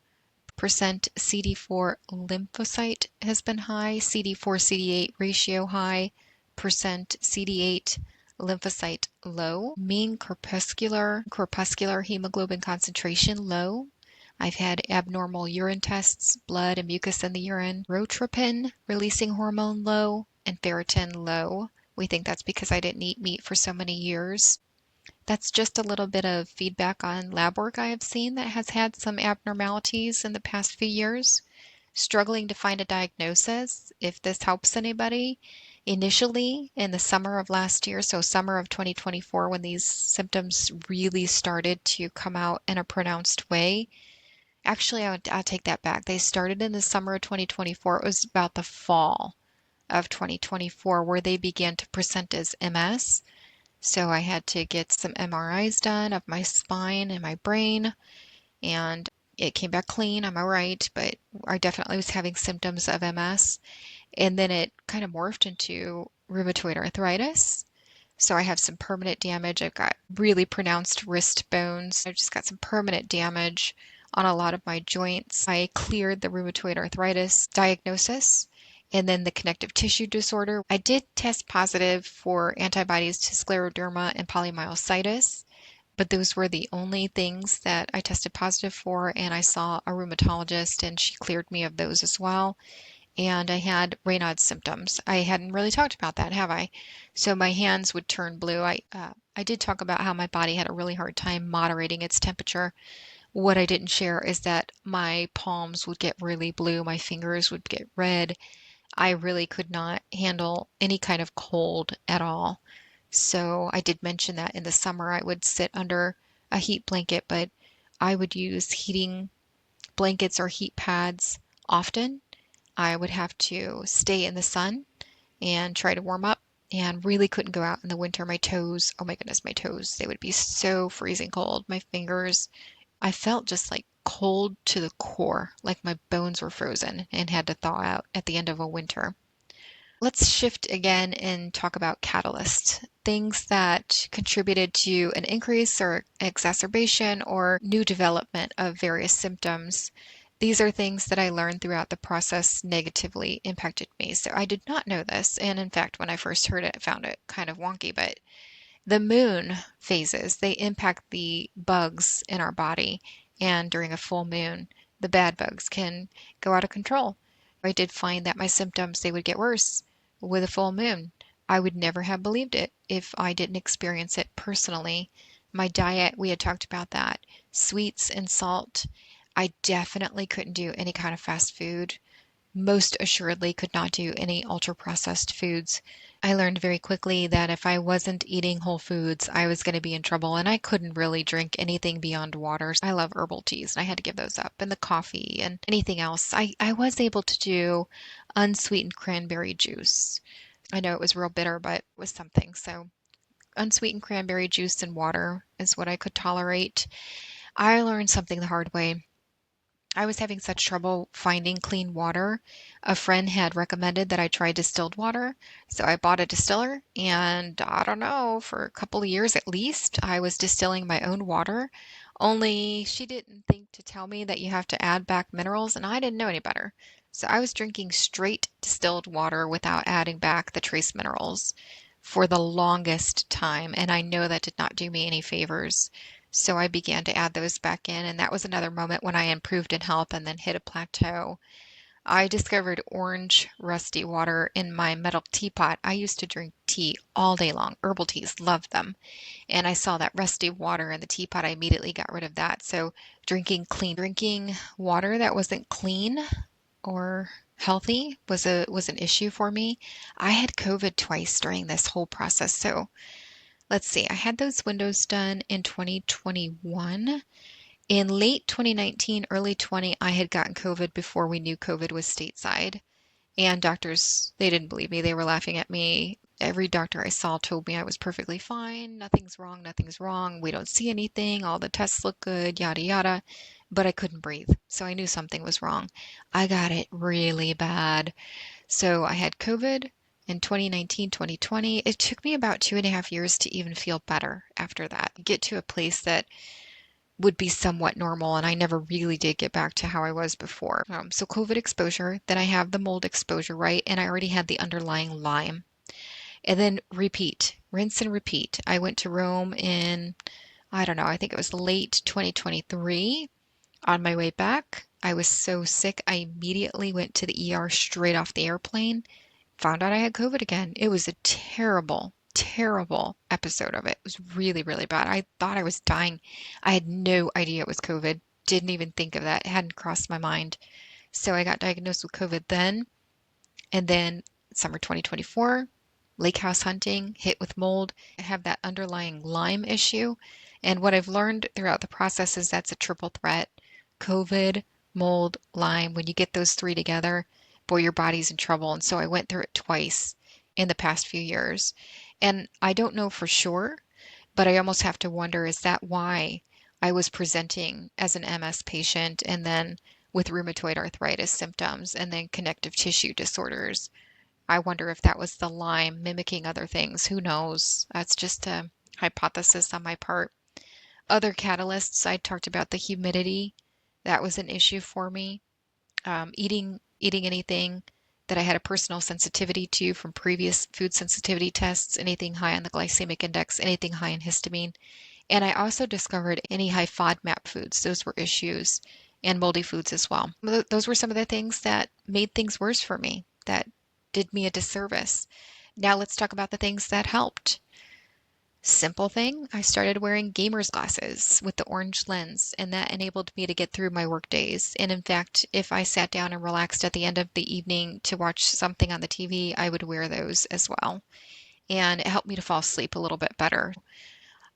Percent CD4 lymphocyte has been high, CD4 CD8 ratio high, percent CD8 lymphocyte low, mean corpuscular hemoglobin concentration low. I've had abnormal urine tests, blood and mucus in the urine, protropin releasing hormone low, and ferritin low. We think that's because I didn't eat meat for so many years. That's just a little bit of feedback on lab work I have seen that has had some abnormalities in the past few years. Struggling to find a diagnosis, if this helps anybody. Initially, in the summer of last year, so summer of 2024, when these symptoms really started to come out in a pronounced way. Actually, I'll take that back. They started in the summer of 2024. It was about the fall of 2024 where they began to present as MS. So I had to get some MRIs done of my spine and my brain, and it came back clean. I'm all right, but I definitely was having symptoms of MS. And then it kind of morphed into rheumatoid arthritis. So I have some permanent damage. I've got really pronounced wrist bones. I've just got some permanent damage on a lot of my joints. I cleared the rheumatoid arthritis diagnosis and then the connective tissue disorder. I did test positive for antibodies to scleroderma and polymyositis, but those were the only things that I tested positive for, and I saw a rheumatologist and she cleared me of those as well. And I had Raynaud's symptoms. I hadn't really talked about that, have I? So my hands would turn blue. I did talk about how my body had a really hard time moderating its temperature. What I didn't share is that my palms would get really blue, my fingers would get red. I really could not handle any kind of cold at all. So I did mention that in the summer I would sit under a heat blanket, but I would use heating blankets or heat pads often. I would have to stay in the sun and try to warm up and really couldn't go out in the winter. My toes, oh my goodness, my toes, they would be so freezing cold. My fingers, I felt just like cold to the core, like my bones were frozen and had to thaw out at the end of a winter. Let's shift again and talk about catalysts, things that contributed to an increase or exacerbation or new development of various symptoms. These are things that I learned throughout the process negatively impacted me. So I did not know this. And in fact, when I first heard it, I found it kind of wonky, but the moon phases, they impact the bugs in our body. And during a full moon, the bad bugs can go out of control. I did find that my symptoms, they would get worse with a full moon. I would never have believed it if I didn't experience it personally. My diet, we had talked about that. Sweets and salt. I definitely couldn't do any kind of fast food. Most assuredly could not do any ultra-processed foods. I learned very quickly that if I wasn't eating whole foods, I was going to be in trouble, and I couldn't really drink anything beyond water. I love herbal teas, and I had to give those up, and the coffee and anything else. I was able to do unsweetened cranberry juice. I know it was real bitter, but it was something. So unsweetened cranberry juice and water is what I could tolerate. I learned something the hard way. I was having such trouble finding clean water. A friend had recommended that I try distilled water, so I bought a distiller, and I don't know, for a couple of years at least, I was distilling my own water Only she didn't think to tell me that you have to add back minerals, and I didn't know any better. So I was drinking straight distilled water without adding back the trace minerals for the longest time, and I know that did not do me any favors. So I began to add those back in, and that was another moment when I improved in health and then hit a plateau. I discovered orange rusty water in my metal teapot. I used to drink tea all day long. Herbal teas, loved them. And I saw that rusty water in the teapot. I immediately got rid of that. So drinking water that wasn't clean or healthy was an issue for me. I had COVID twice during this whole process. So let's see. I had those windows done in 2021. In late 2019, early 20, I had gotten COVID before we knew COVID was stateside. And doctors, they didn't believe me. They were laughing at me. Every doctor I saw told me I was perfectly fine. Nothing's wrong. Nothing's wrong. We don't see anything. All the tests look good, yada, yada. But I couldn't breathe. So I knew something was wrong. I got it really bad. So I had COVID in 2019, 2020. It took me about 2.5 years to even feel better after that. Get to a place that would be somewhat normal, and I never really did get back to how I was before. So COVID exposure, then I have the mold exposure, right? And I already had the underlying Lyme. And then repeat, rinse and repeat. I went to Rome in, I don't know, I think it was late 2023. On my way back, I was so sick, I immediately went to the ER straight off the airplane. Found out I had COVID again. It was a terrible, terrible episode of it. It was really, really bad. I thought I was dying. I had no idea it was COVID. Didn't even think of that. It hadn't crossed my mind. So I got diagnosed with COVID then. And then summer 2024, lake house hunting, hit with mold. I have that underlying Lyme issue. And what I've learned throughout the process is that's a triple threat. COVID, mold, Lyme. When you get those three together, boy, your body's in trouble. And so I went through it twice in the past few years. And I don't know for sure, but I almost have to wonder, is that why I was presenting as an MS patient and then with rheumatoid arthritis symptoms and then connective tissue disorders? I wonder if that was the Lyme mimicking other things. Who knows? That's just a hypothesis on my part. Other catalysts, I talked about the humidity. That was an issue for me. Eating anything that I had a personal sensitivity to from previous food sensitivity tests, anything high on the glycemic index, anything high in histamine. And I also discovered any high FODMAP foods. Those were issues, and moldy foods as well. Those were some of the things that made things worse for me, that did me a disservice. Now let's talk about the things that helped. Simple thing, I started wearing gamer's glasses with the orange lens, and that enabled me to get through my work days. And in fact, if I sat down and relaxed at the end of the evening to watch something on the TV, I would wear those as well. And it helped me to fall asleep a little bit better.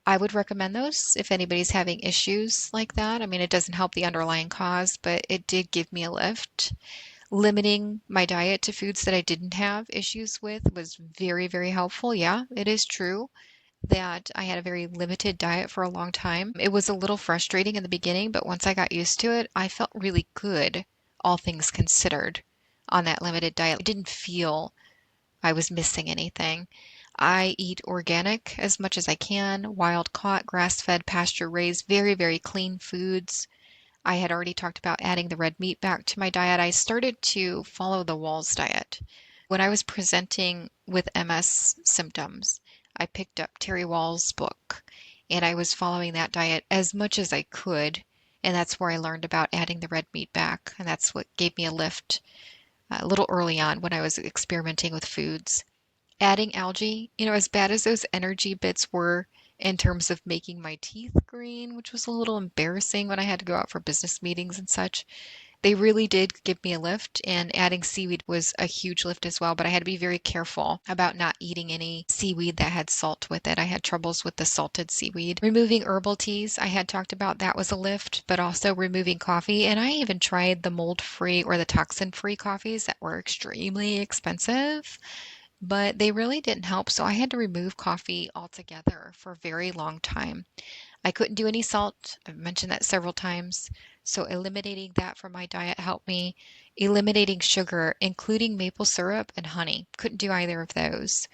I would recommend those if anybody's having issues like that. I mean, it doesn't help the underlying cause, but it did give me a lift. Limiting my diet to foods that I didn't have issues with was very, very helpful. Yeah, it is true that I had a very limited diet for a long time. It was a little frustrating in the beginning, but once I got used to it, I felt really good, all things considered, on that limited diet. I didn't feel I was missing anything. I eat organic as much as I can, wild caught, grass-fed, pasture-raised, very, very clean foods. I had already talked about adding the red meat back to my diet. I started to follow the Walls diet. When I was presenting with MS symptoms, I picked up Terry Wall's book and I was following that diet as much as I could. And that's where I learned about adding the red meat back. And that's what gave me a lift a little early on when I was experimenting with foods. Adding algae, as bad as those energy bits were in terms of making my teeth green, which was a little embarrassing when I had to go out for business meetings and such, they really did give me a lift, and adding seaweed was a huge lift as well, but I had to be very careful about not eating any seaweed that had salt with it. I had troubles with the salted seaweed. Removing herbal teas, I had talked about that was a lift, but also removing coffee, and I even tried the mold-free or the toxin-free coffees that were extremely expensive, but they really didn't help, so I had to remove coffee altogether for a very long time. I couldn't do any salt. I've mentioned that several times. So eliminating that from my diet helped me. Eliminating sugar, including maple syrup and honey. Couldn't do either of those.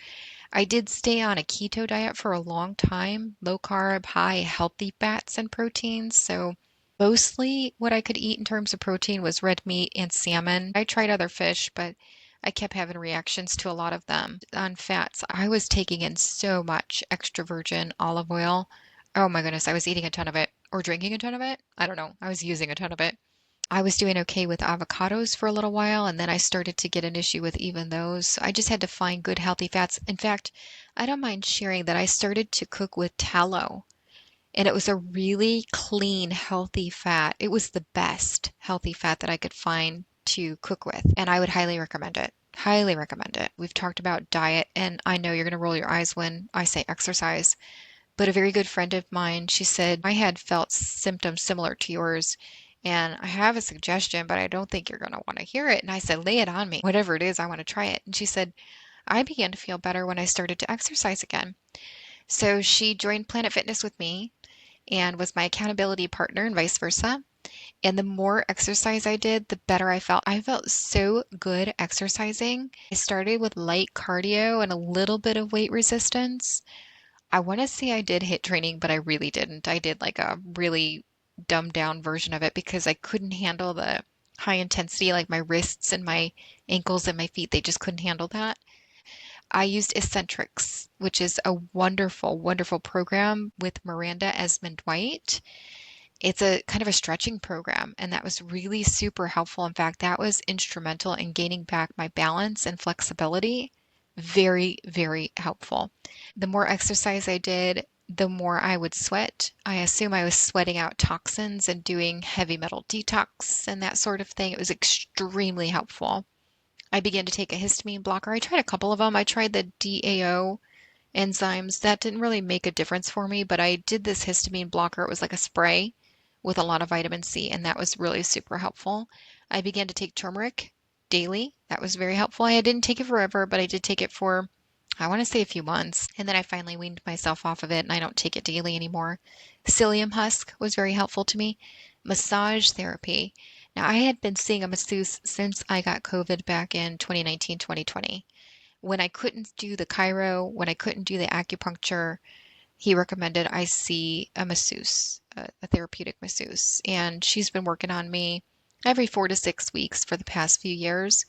I did stay on a keto diet for a long time, low carb, high healthy fats and proteins. So mostly what I could eat in terms of protein was red meat and salmon. I tried other fish, but I kept having reactions to a lot of them. On fats, I was taking in so much extra virgin olive oil. Oh my goodness, I was eating a ton of it or drinking a ton of it. I don't know. I was using a ton of it. I was doing okay with avocados for a little while, and then I started to get an issue with even those. I just had to find good healthy fats. In fact, I don't mind sharing that I started to cook with tallow, and it was a really clean, healthy fat. It was the best healthy fat that I could find to cook with, and I would highly recommend it. Highly recommend it. We've talked about diet, and I know you're going to roll your eyes when I say exercise. But a very good friend of mine, she said, I had felt symptoms similar to yours, and I have a suggestion, but I don't think you're going to want to hear it. And I said, lay it on me. Whatever it is, I want to try it. And she said, I began to feel better when I started to exercise again. So she joined Planet Fitness with me and was my accountability partner and vice versa. And the more exercise I did, the better I felt. I felt so good exercising. I started with light cardio and a little bit of weight resistance. I want to say I did HIIT training, but I really didn't. I did like a really dumbed down version of it because I couldn't handle the high intensity, like my wrists and my ankles and my feet, they just couldn't handle that. I used Eccentrics, which is a wonderful, wonderful program with Miranda Esmond White. It's a kind of a stretching program, and that was really super helpful. In fact, that was instrumental in gaining back my balance and flexibility. Very, very helpful. The more exercise I did, the more I would sweat. I assume I was sweating out toxins and doing heavy metal detox and that sort of thing. It was extremely helpful. I began to take a histamine blocker. I tried a couple of them. I tried the DAO enzymes. That didn't really make a difference for me, but I did this histamine blocker. It was like a spray with a lot of vitamin C, and that was really super helpful. I began to take turmeric daily. That was very helpful. I didn't take it forever, but I did take it for, I want to say a few months. And then I finally weaned myself off of it, and I don't take it daily anymore. Psyllium husk was very helpful to me. Massage therapy. Now, I had been seeing a masseuse since I got COVID back in 2019, 2020. When I couldn't do the chiro, when I couldn't do the acupuncture, he recommended I see a masseuse, a therapeutic masseuse. And she's been working on me every 4 to 6 weeks for the past few years.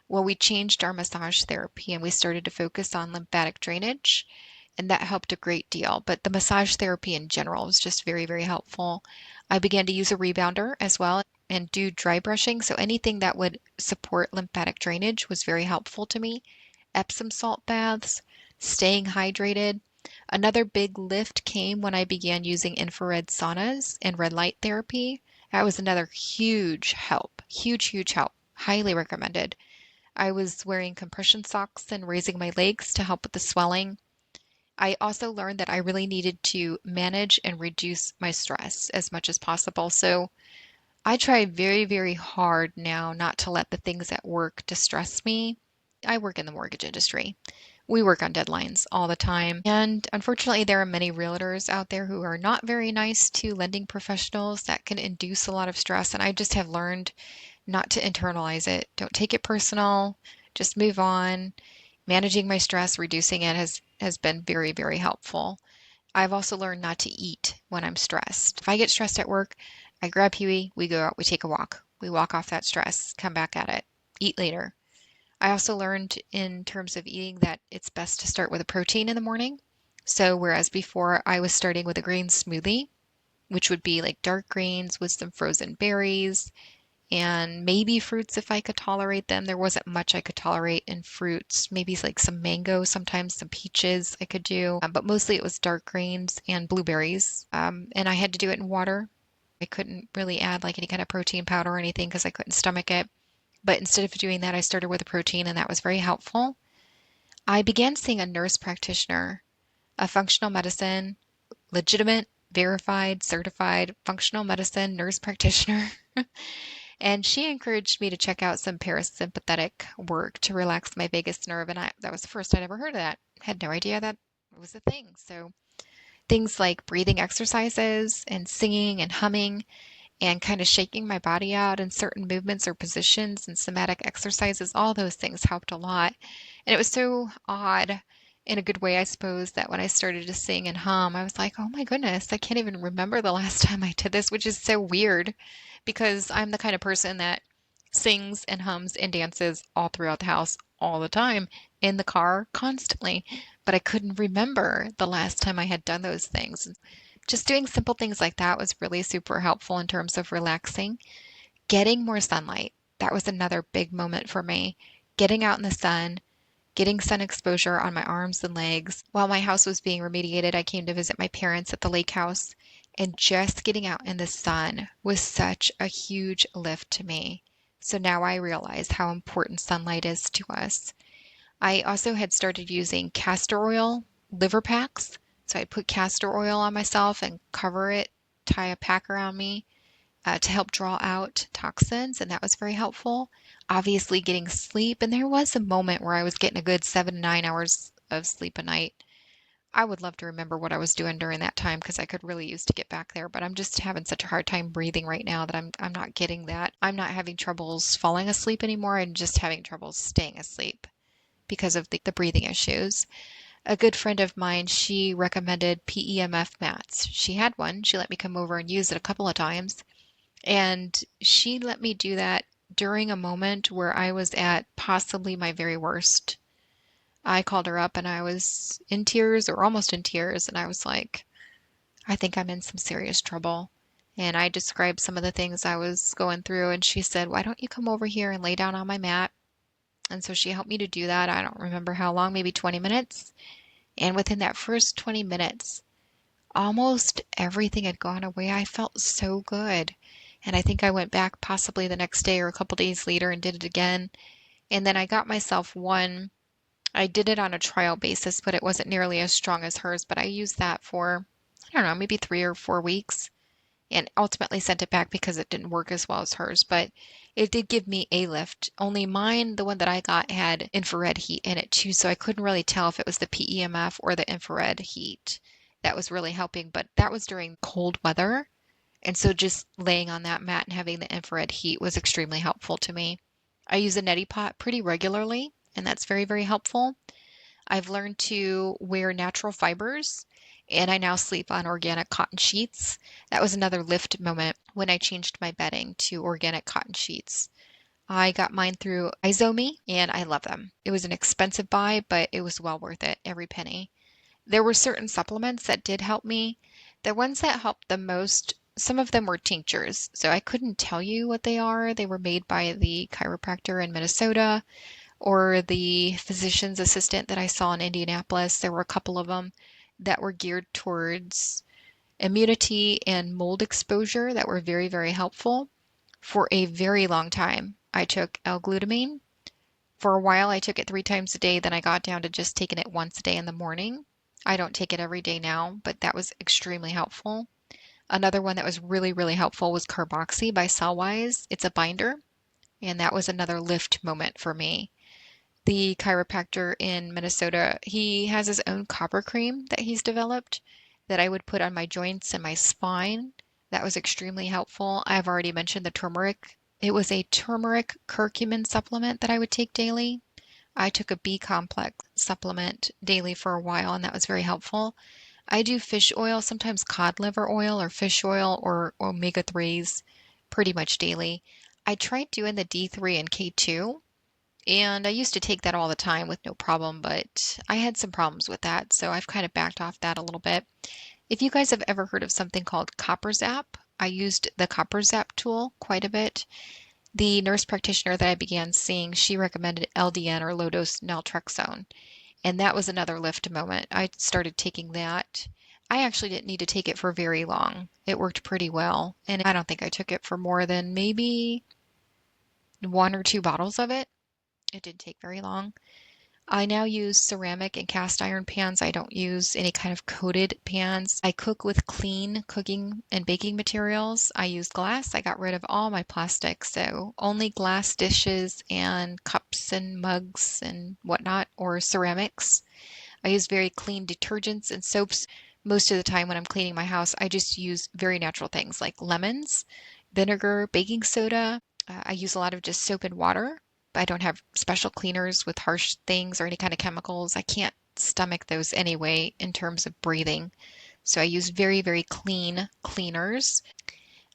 Well, we changed our massage therapy and we started to focus on lymphatic drainage, and that helped a great deal. But the massage therapy in general was just very, very helpful. I began to use a rebounder as well and do dry brushing. So anything that would support lymphatic drainage was very helpful to me. Epsom salt baths, staying hydrated. Another big lift came when I began using infrared saunas and red light therapy. That was another huge help. Huge, huge help. Highly recommended. I was wearing compression socks and raising my legs to help with the swelling. I also learned that I really needed to manage and reduce my stress as much as possible. So I try very, very hard now not to let the things at work distress me. I work in the mortgage industry. We work on deadlines all the time. And unfortunately, there are many realtors out there who are not very nice to lending professionals that can induce a lot of stress. And I just have learned not to internalize it. Don't take it personal. Just move on. Managing my stress, reducing it has been very, very helpful. I've also learned not to eat when I'm stressed. If I get stressed at work, I grab Huey, we go out, we take a walk. We walk off that stress, come back at it, eat later. I also learned in terms of eating that it's best to start with a protein in the morning. So whereas before I was starting with a green smoothie, which would be like dark greens with some frozen berries and maybe fruits if I could tolerate them. There wasn't much I could tolerate in fruits, maybe like some mango, sometimes some peaches I could do, but mostly it was dark greens and blueberries. And I had to do it in water. I couldn't really add like any kind of protein powder or anything because I couldn't stomach it. But instead of doing that, I started with a protein, and that was very helpful. I began seeing a nurse practitioner, a functional medicine, legitimate, verified, certified functional medicine nurse practitioner. And she encouraged me to check out some parasympathetic work to relax my vagus nerve. And that was the first I'd ever heard of that. Had no idea that was a thing. So things like breathing exercises and singing and humming and kind of shaking my body out in certain movements or positions and somatic exercises, all those things helped a lot. And it was so odd in a good way, I suppose, that when I started to sing and hum, I was like, oh my goodness, I can't even remember the last time I did this, which is so weird because I'm the kind of person that sings and hums and dances all throughout the house all the time, in the car constantly. But I couldn't remember the last time I had done those things. Just doing simple things like that was really super helpful in terms of relaxing. Getting more sunlight. That was another big moment for me. Getting out in the sun, getting sun exposure on my arms and legs. While my house was being remediated, I came to visit my parents at the lake house, and just getting out in the sun was such a huge lift to me. So now I realize how important sunlight is to us. I also had started using castor oil liver packs. So I put castor oil on myself and cover it, tie a pack around me to help draw out toxins, and that was very helpful. Obviously, getting sleep, and there was a moment where I was getting a good 7 to 9 hours of sleep a night. I would love to remember what I was doing during that time because I could really use to get back there, but I'm just having such a hard time breathing right now that I'm not getting that. I'm not having troubles falling asleep anymore. I'm just having troubles staying asleep because of the breathing issues. A good friend of mine, she recommended PEMF mats. She had one. She let me come over and use it a couple of times. And she let me do that during a moment where I was at possibly my very worst. I called her up and I was in tears or almost in tears. And I was like, I think I'm in some serious trouble. And I described some of the things I was going through. And she said, why don't you come over here and lay down on my mat? And so she helped me to do that. I don't remember how long, maybe 20 minutes. And within that first 20 minutes, almost everything had gone away. I felt so good. And I think I went back possibly the next day or a couple days later and did it again. And then I got myself one. I did it on a trial basis, but it wasn't nearly as strong as hers. But I used that for, I don't know, maybe 3 or 4 weeks and ultimately sent it back because it didn't work as well as hers. But it did give me a lift. Only mine, the one that I got, had infrared heat in it too. So I couldn't really tell if it was the PEMF or the infrared heat that was really helping. But that was during cold weather. And so just laying on that mat and having the infrared heat was extremely helpful to me. I use a neti pot pretty regularly, and that's very, very helpful. I've learned to wear natural fibers, and I now sleep on organic cotton sheets. That was another lift moment when I changed my bedding to organic cotton sheets. I got mine through Izomi, and I love them. It was an expensive buy, but it was well worth it, every penny. There were certain supplements that did help me. The ones that helped the most, some of them were tinctures, so I couldn't tell you what they are. They were made by the chiropractor in Minnesota or the physician's assistant that I saw in Indianapolis. There were a couple of them that were geared towards immunity and mold exposure that were very, very helpful. For a very long time, I took L-glutamine. For a while, I took it 3 times a day. Then I got down to just taking it once a day in the morning. I don't take it every day now, but that was extremely helpful. Another one that was really, really helpful was Carboxy by Cellwise. It's a binder, and that was another lift moment for me. The chiropractor in Minnesota, he has his own copper cream that he's developed that I would put on my joints and my spine. That was extremely helpful. I've already mentioned the turmeric. It was a turmeric curcumin supplement that I would take daily. I took a B complex supplement daily for a while, and that was very helpful. I do fish oil, sometimes cod liver oil or fish oil or omega-3s pretty much daily. I tried doing the D3 and K2, and I used to take that all the time with no problem, but I had some problems with that, so I've kind of backed off that a little bit. If you guys have ever heard of something called Copper Zap, I used the Copper Zap tool quite a bit. The nurse practitioner that I began seeing, she recommended LDN or low dose naltrexone, and that was another lift moment. I started taking that. I actually didn't need to take it for very long. It worked pretty well, and I don't think I took it for more than maybe 1 or 2 bottles of it. It didn't take very long. I now use ceramic and cast iron pans. I don't use any kind of coated pans. I cook with clean cooking and baking materials. I use glass. I got rid of all my plastic, so only glass dishes and cups and mugs and whatnot, or ceramics. I use very clean detergents and soaps. Most of the time when I'm cleaning my house, I just use very natural things like lemons, vinegar, baking soda. I use a lot of just soap and water. I don't have special cleaners with harsh things or any kind of chemicals. I can't stomach those anyway in terms of breathing. So I use very, very clean cleaners.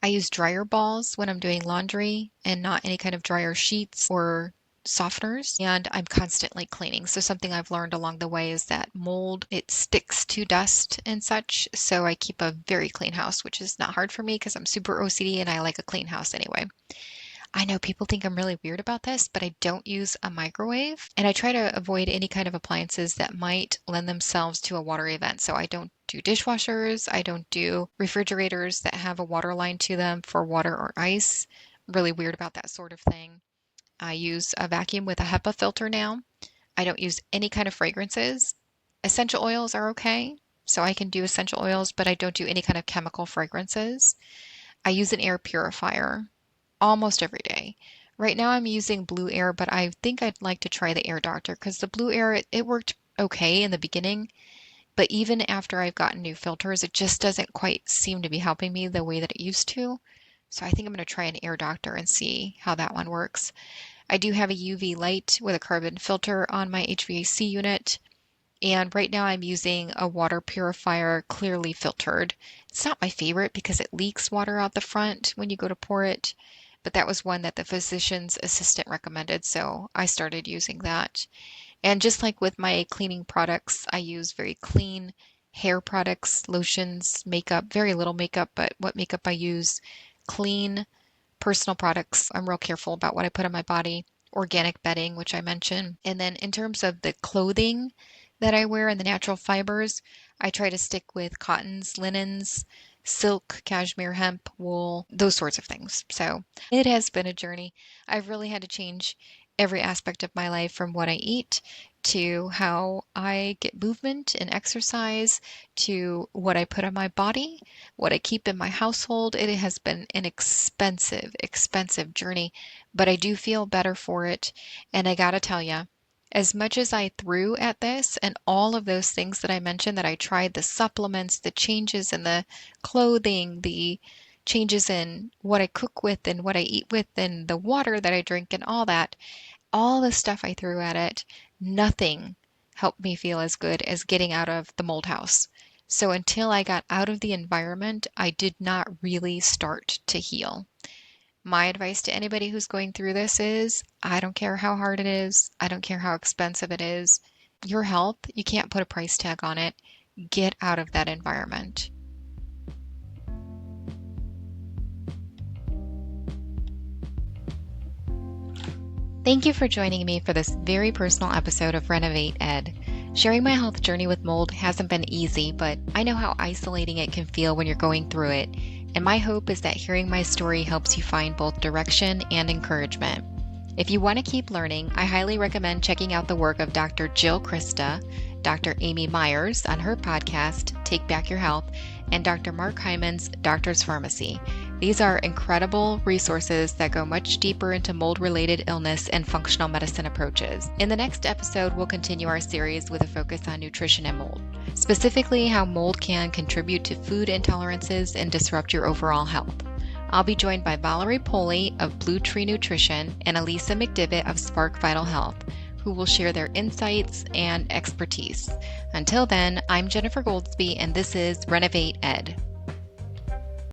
I use dryer balls when I'm doing laundry and not any kind of dryer sheets or softeners. And I'm constantly cleaning. So something I've learned along the way is that mold, it sticks to dust and such. So I keep a very clean house, which is not hard for me because I'm super OCD and I like a clean house anyway. I know people think I'm really weird about this, but I don't use a microwave and I try to avoid any kind of appliances that might lend themselves to a water event. So I don't do dishwashers. I don't do refrigerators that have a water line to them for water or ice. I'm really weird about that sort of thing. I use a vacuum with a HEPA filter now. I don't use any kind of fragrances. Essential oils are okay. So I can do essential oils, but I don't do any kind of chemical fragrances. I use an air purifier almost every day. Right now I'm using Blue Air, but I think I'd like to try the Air Doctor because the Blue Air, it worked okay in the beginning, but even after I've gotten new filters, it just doesn't quite seem to be helping me the way that it used to. So I think I'm going to try an Air Doctor and see how that one works. I do have a UV light with a carbon filter on my HVAC unit. And right now I'm using a water purifier, clearly filtered. It's not my favorite because it leaks water out the front when you go to pour it, but that was one that the physician's assistant recommended, so I started using that. And just like with my cleaning products, I use very clean hair products, lotions, makeup, very little makeup, but what makeup I use, clean personal products. I'm real careful about what I put on my body. Organic bedding, which I mentioned. And then in terms of the clothing that I wear and the natural fibers, I try to stick with cottons, linens, silk, cashmere, hemp, wool, those sorts of things. So it has been a journey. I've really had to change every aspect of my life from what I eat to how I get movement and exercise to what I put on my body, what I keep in my household. It has been an expensive, expensive journey, but I do feel better for it. And I gotta tell you, as much as I threw at this and all of those things that I mentioned that I tried, the supplements, the changes in the clothing, the changes in what I cook with and what I eat with and the water that I drink and all the stuff I threw at it, nothing helped me feel as good as getting out of the mold house. So until I got out of the environment, I did not really start to heal. My advice to anybody who's going through this is, I don't care how hard it is. I don't care how expensive it is. Your health, you can't put a price tag on it. Get out of that environment. Thank you for joining me for this very personal episode of Renovate Ed. Sharing my health journey with mold hasn't been easy, but I know how isolating it can feel when you're going through it. And my hope is that hearing my story helps you find both direction and encouragement. If you want to keep learning, I highly recommend checking out the work of Dr. Jill Crista, Dr. Amy Myers on her podcast, Take Back Your Health, and Dr. Mark Hyman's Doctor's Pharmacy. These are incredible resources that go much deeper into mold-related illness and functional medicine approaches. In the next episode, we'll continue our series with a focus on nutrition and mold, specifically how mold can contribute to food intolerances and disrupt your overall health. I'll be joined by Valerie Poley of Blue Tree Nutrition and Elisa McDivitt of Spark Vital Health, who will share their insights and expertise. Until then, I'm Jennifer Goldsby, and this is Renovate Ed.